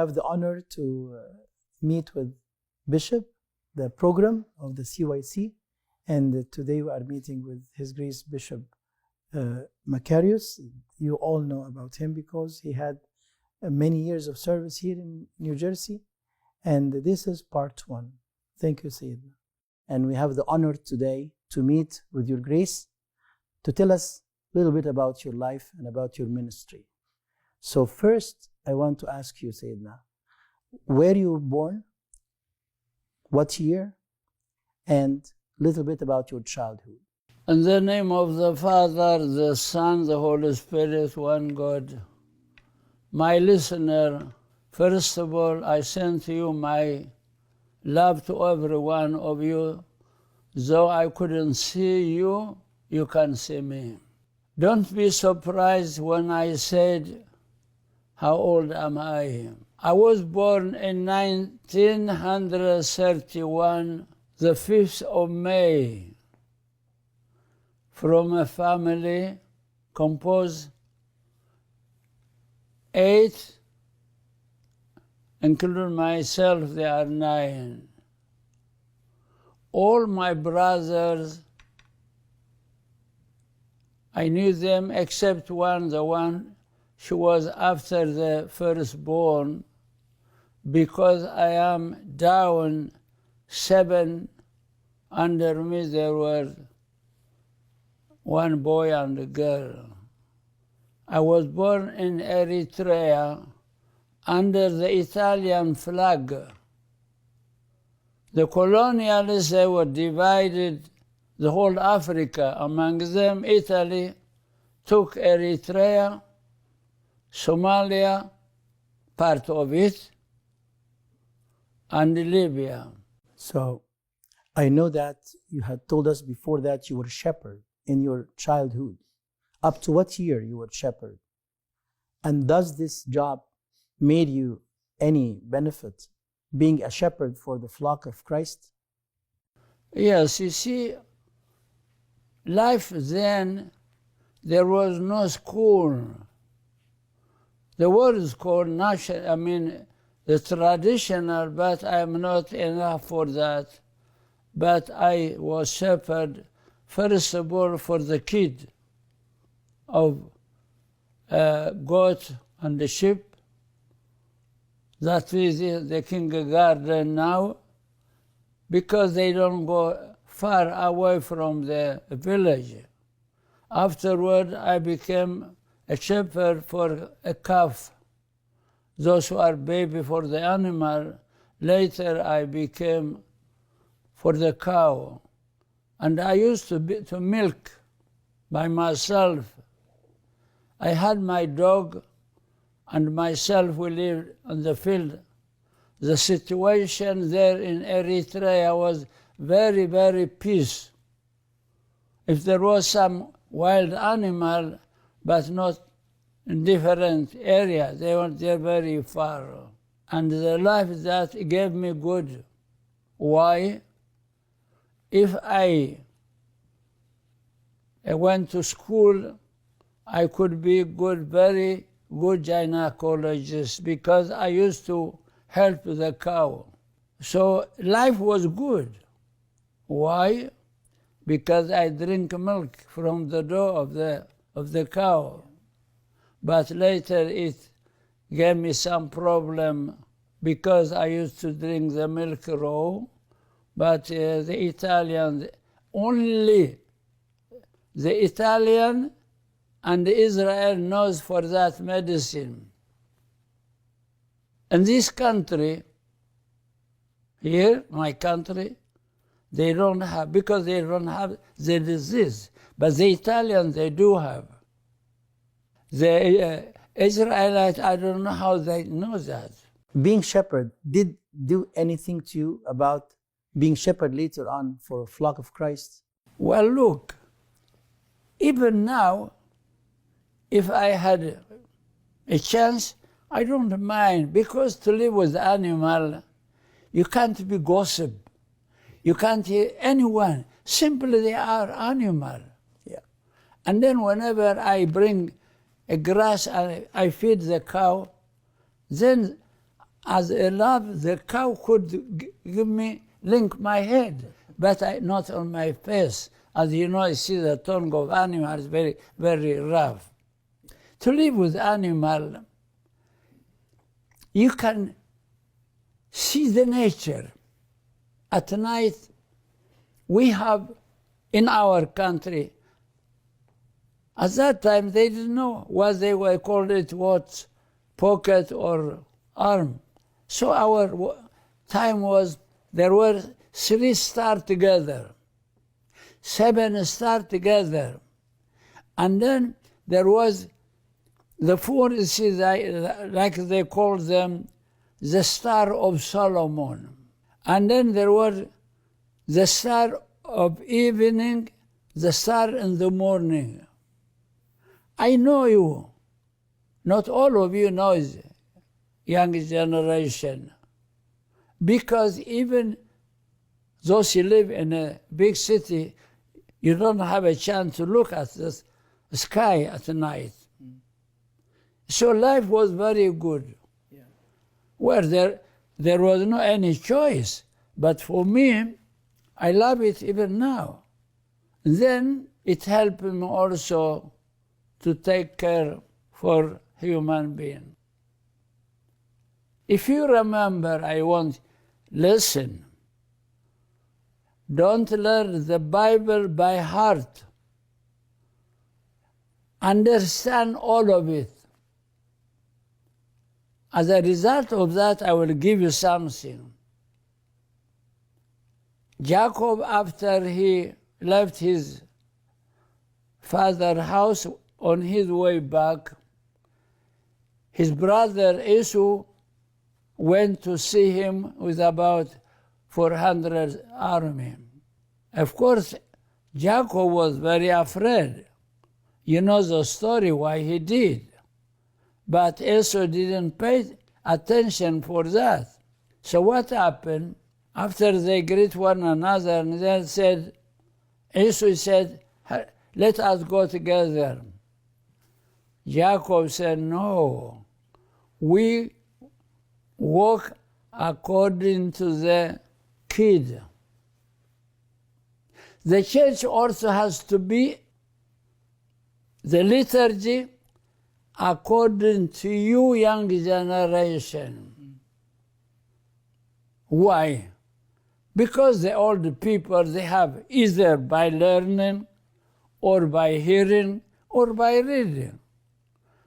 have the honor to meet with Bishop, the program of the CYC, and today we are meeting with His Grace Bishop Makarios. You all know about him because he had many years of service here in New Jersey, and this is part 1. Thank you, Sayyidina. And we have the honor today to meet with your grace to tell us a little bit about your life and about your ministry. So first, I want to ask you, Sayyidina, where you were born, what year, and a little bit about your childhood. In the name of the Father, the Son, the Holy Spirit, one God. My listener, first of all, I send to you my love to every one of you. Though I couldn't see you, you can see me. Don't be surprised when I said, how old am I? I was born in 1931, the 5th of May, from a family composed 8, including myself, they are 9. All my brothers, I knew them except one, the one she was after the firstborn, because I am down 7. Under me there were one boy and a girl. I was born in Eritrea under the Italian flag. The colonialists, they were divided the whole Africa. Among them, Italy took Eritrea, Somalia, part of it, and Libya. So I know that you had told us before that you were a shepherd in your childhood. Up to what year you were shepherd? And does this job made you any benefit, being a shepherd for the flock of Christ? Yes, you see, life then, there was no school. The word is called national, the traditional, but I'm not enough for that. But I was shepherd, first of all, for the kid of goat and the sheep. That is the kindergarten now, because they don't go far away from the village. Afterward, I became a shepherd for a calf, those who are baby for the animal. Later, I became for the cow. And I used to milk by myself. I had my dog and myself, we lived in the field. The situation there in Eritrea was very, very peace. If there was some wild animal, but not in different areas, they were there very far. And the life that gave me good. Why? If I went to school, I could be good, very good gynecologist, because I used to help the cow. So life was good. Why? Because I drink milk from the door of the cow. But later it gave me some problem, because I used to drink the milk raw. But the Italians, only the Italian and Israel knows for that medicine. In this country, here, my country, they don't have, because they don't have the disease. But the Italians, they do have. The Israelites, I don't know how they know that. Being shepherd, did do anything to you about being shepherd later on for a flock of Christ? Well, look, even now, if I had a chance, I don't mind, because to live with animal, you can't be gossip. You can't hear anyone. Simply they are animal. Yeah. And then whenever I bring a grass and I feed the cow, then as a love, the cow could give me, link my head, but not on my face. As you know, you see the tongue of animal is very, very rough. To live with animal, you can see the nature. At night, we have, in our country, at that time they didn't know what they were called it, what, pocket or arm. So our time was, there were 3 stars together, 7 stars together. And then there was the 4, you see, like they call them, the star of Solomon. And then there was the star of evening, the star in the morning. I know you, not all of you know the young generation, because even those who live in a big city, you don't have a chance to look at the sky at night. So life was very good. Yeah. Where there was no any choice. But for me, I love it even now. Then it helped me also to take care for human being. If you remember, I want, listen. Don't learn the Bible by heart. Understand all of it. As a result of that, I will give you something. Jacob, after he left his father's house, on his way back, his brother Esau went to see him with about 400 army. Of course, Jacob was very afraid. You know the story why he did. But Esau didn't pay attention for that. So what happened? After they greet one another, and then said, Esau said, let us go together. Jacob said, no, we walk according to the kid. The church also has to be the liturgy according to you, young generation. Why? Because the old people, they have either by learning or by hearing or by reading.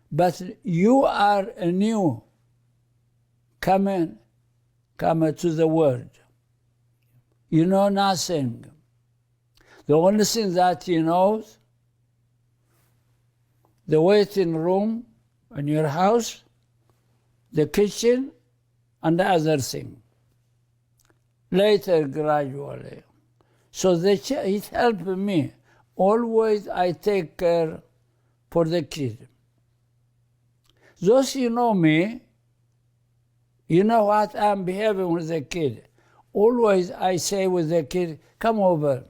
But you are a new comer to the word. You know nothing. The only thing that you know, the waiting room in your house, the kitchen, and the other thing. Later, gradually. So it helped me. Always I take care for the kid. Those who know me, you know what I'm behaving with the kid. Always I say with the kid, come over.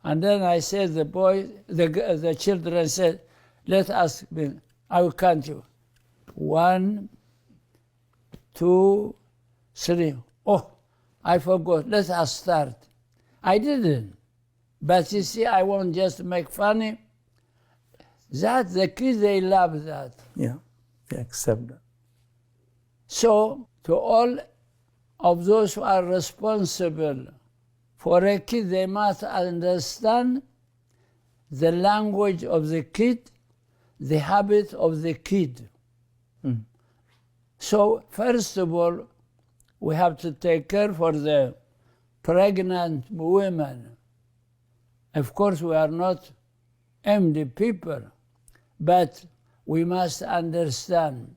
And then I said, the children said, let us be, I will count you. 1, 2, 3. Oh, I forgot, let us start. I didn't. But you see, I won't just make funny. That, the kids, they love that. Yeah, they accept that. So, to all of those who are responsible for a kid, they must understand the language of the kid, the habit of the kid. Mm. So, first of all, we have to take care for the pregnant women. Of course, we are not empty people, but we must understand.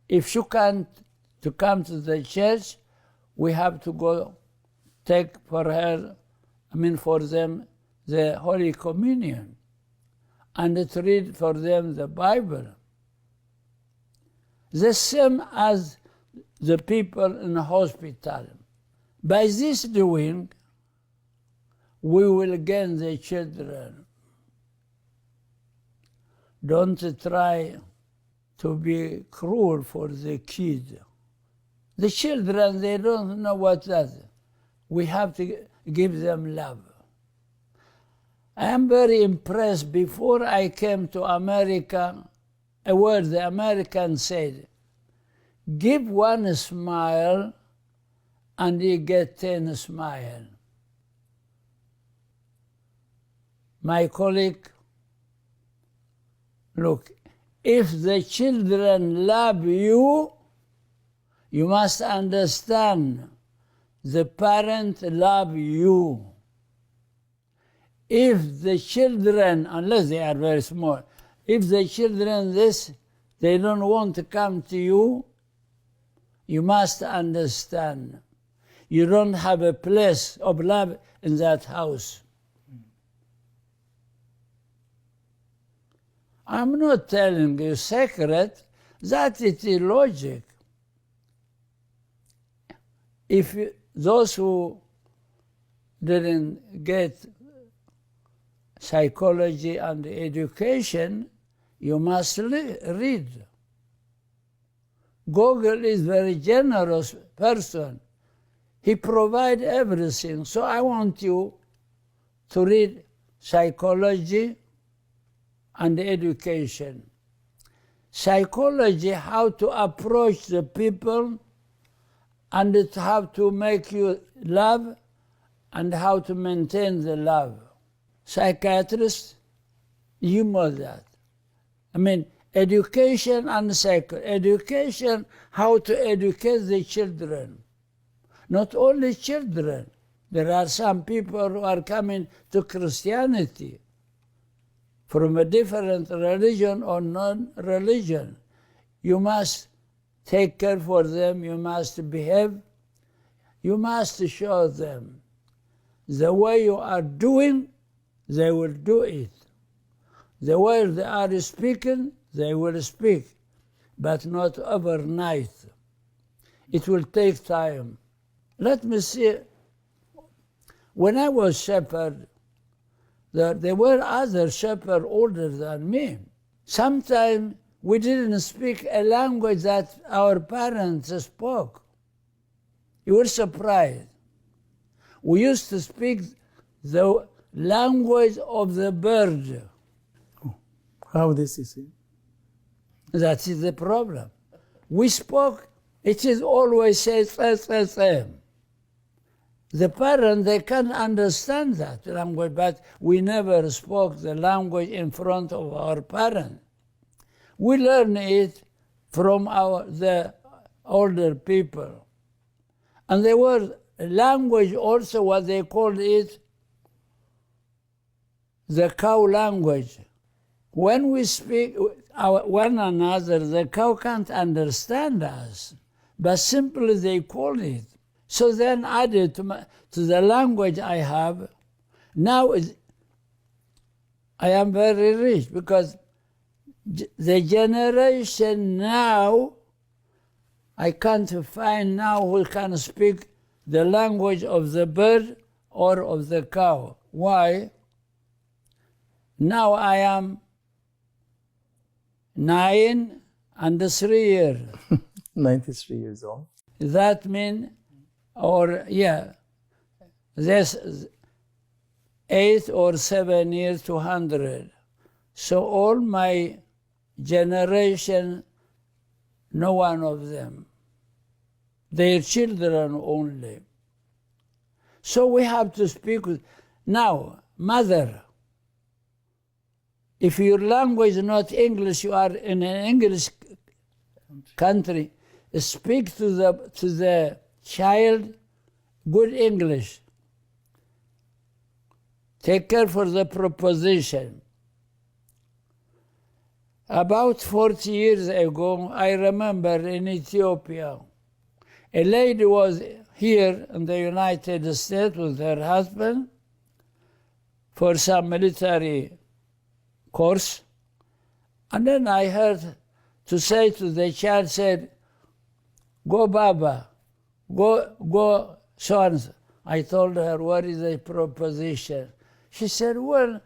If she can't to come to the church, we have to go take for her, for them, the Holy Communion, and to read for them the Bible. The same as the people in the hospital. By this doing, we will gain the children. Don't try to be cruel for the kid. The children, they don't know what that is. We have to give them love. I am very impressed. Before I came to America, a word the Americans said, give one smile and you get 10 smiles. My colleague, look, if the children love you, you must understand the parent love you. If the children, unless they are very small, if the children they don't want to come to you, you must understand. You don't have a place of love in that house. I'm not telling you secret, that is illogic. If those who didn't get psychology and education, you must read. Google is very generous person. He provides everything. So I want you to read psychology and education. Psychology, how to approach the people and how to make you love and how to maintain the love. Psychiatrists, you know that. I mean, education and education, how to educate the children. Not only children. There are some people who are coming to Christianity from a different religion or non-religion. You must take care for them, you must behave, you must show them. The way you are doing, they will do it. The way they are speaking, they will speak, but not overnight. It will take time. Let me see, when I was shepherd, there were other shepherds older than me. Sometimes we didn't speak a language that our parents spoke. You were surprised. We used to speak the language of the bird. How this is it? That is the problem. We spoke, it is always say. The parents, they can't understand that language, but we never spoke the language in front of our parents. We learn it from the older people. And there was a language also, what they called it, the cow language. When we speak one another, the cow can't understand us, but simply they call it. So then added to the language I have, now I am very rich because the generation now, I can't find now who can speak the language of the bird or of the cow. Why? Now I am 9 and 3 years. 93 years old. That means, there's 8 or 7 years to 100. So all my generation, no one of them. Their children only. So we have to speak with, now, mother, if your language is not English, you are in an English country, speak to the child good English. Take care for the proposition. About 40 years ago, I remember in Ethiopia, a lady was here in the United States with her husband for some military course. And then I heard to say to the child, said, go Baba, go so and so. I told her, what is the proposition? She said, well,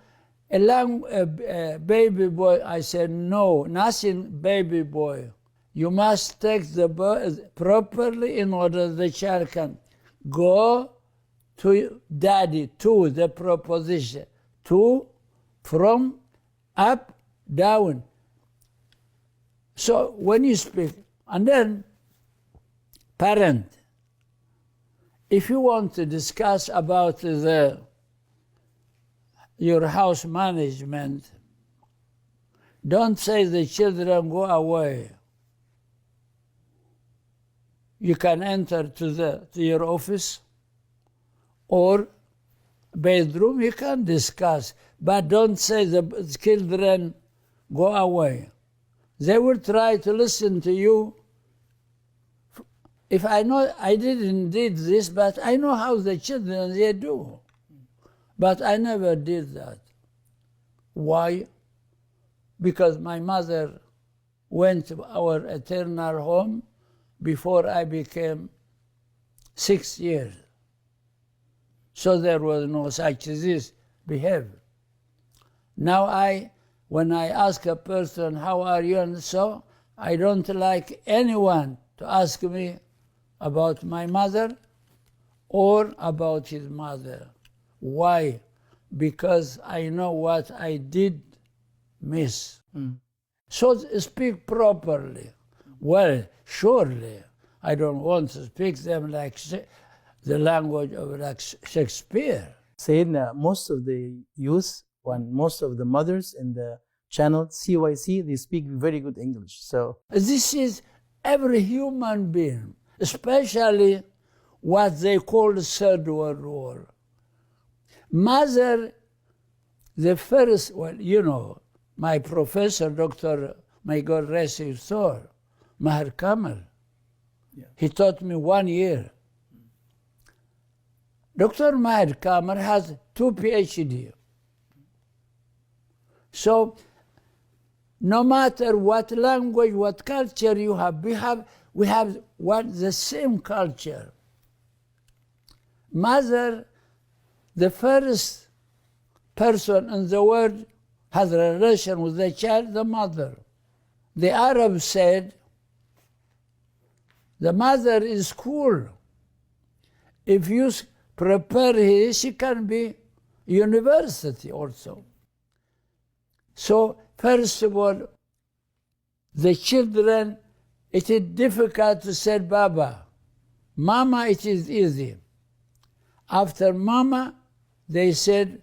a baby boy. I said, no, nothing baby boy. you must take the birth properly in order the child can go to daddy, to the preposition, to, from, up, down. So when you speak, and then parent, if you want to discuss about your house management, don't say the children go away. You can enter to your office or bedroom, you can discuss, but don't say the children go away. They will try to listen to you. If I know, I didn't did this, but I know how the children, they do. But I never did that. Why? Because my mother went to our eternal home before I became 6 years. So there was no such this behavior. Now when I ask a person, how are you, and so, I don't like anyone to ask me about my mother or about his mother. Why? Because I know what I did miss. So speak properly. Well, surely, I don't want to speak them like the language of like Shakespeare. Sayedna, most of the youth and most of the mothers in the channel CYC, they speak very good English. So this is every human being, especially what they call the Third World War. Mother, the first, well, you know, my professor, Dr. May God rest his soul, Maher Kamal, he taught me 1 year. Dr. Maher Kamal has 2 PhD. So no matter what language, what culture you have, we have the same culture. Mother, the first person in the world has a relation with the child, the mother. The Arabs said, the mother is cool. If you prepare her, she can be university also. So, first of all, the children, it is difficult to say Baba. Mama, it is easy. After Mama, they said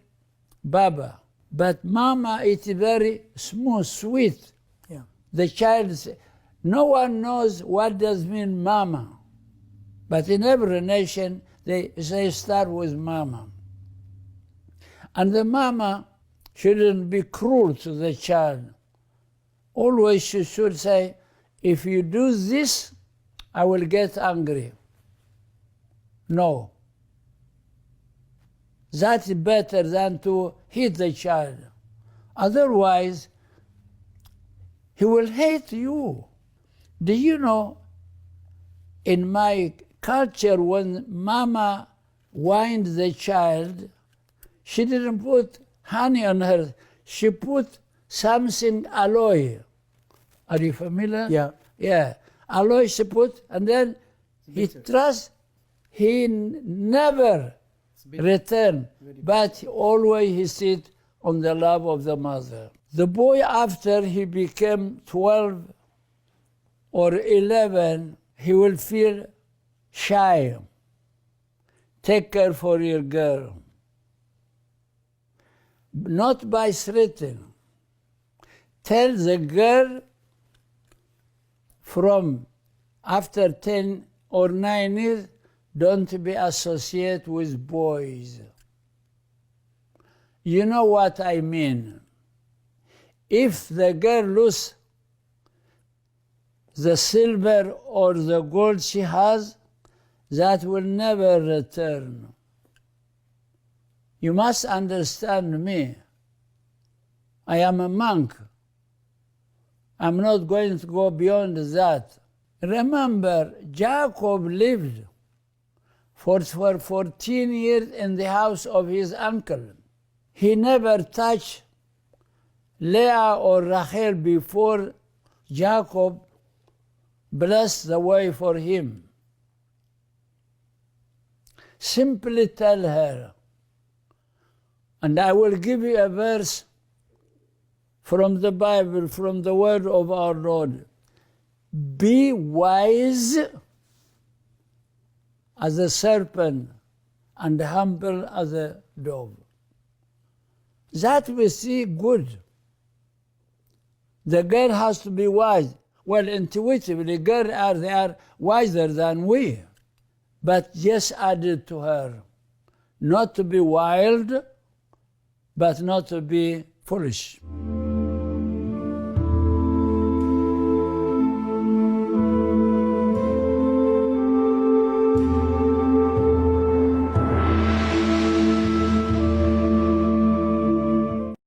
Baba. But Mama, it is very smooth, sweet. yeah. The child, no one knows what does mean Mama. But in every nation, they start with Mama. And the Mama shouldn't be cruel to the child. Always she should say, if you do this, I will get angry. No. That's better than to hit the child. Otherwise, he will hate you. Do you know, in my culture, when Mama whined the child, she didn't put honey on her. She put something alloy. Are you familiar? Yeah. Yeah. Alloy she put, and then he never return, but always he sit on the lap of the mother. The boy, after he became 12 or 11, he will feel shy. Take care for your girl. Not by threatening. Tell the girl from after 10 or 9 years, don't be associated with boys. You know what I mean. If the girl loses the silver or the gold she has, that will never return. You must understand me. I am a monk. I'm not going to go beyond that. Remember, Jacob lived for 14 years in the house of his uncle. He never touched Leah or Rachel before Jacob bless the way for him. Simply tell her, and I will give you a verse from the Bible, from the word of our Lord. Be wise as a serpent and humble as a dove. That we see good. The girl has to be wise. Well, intuitively, girls they are wiser than we. But just added to her, not to be wild, but not to be foolish.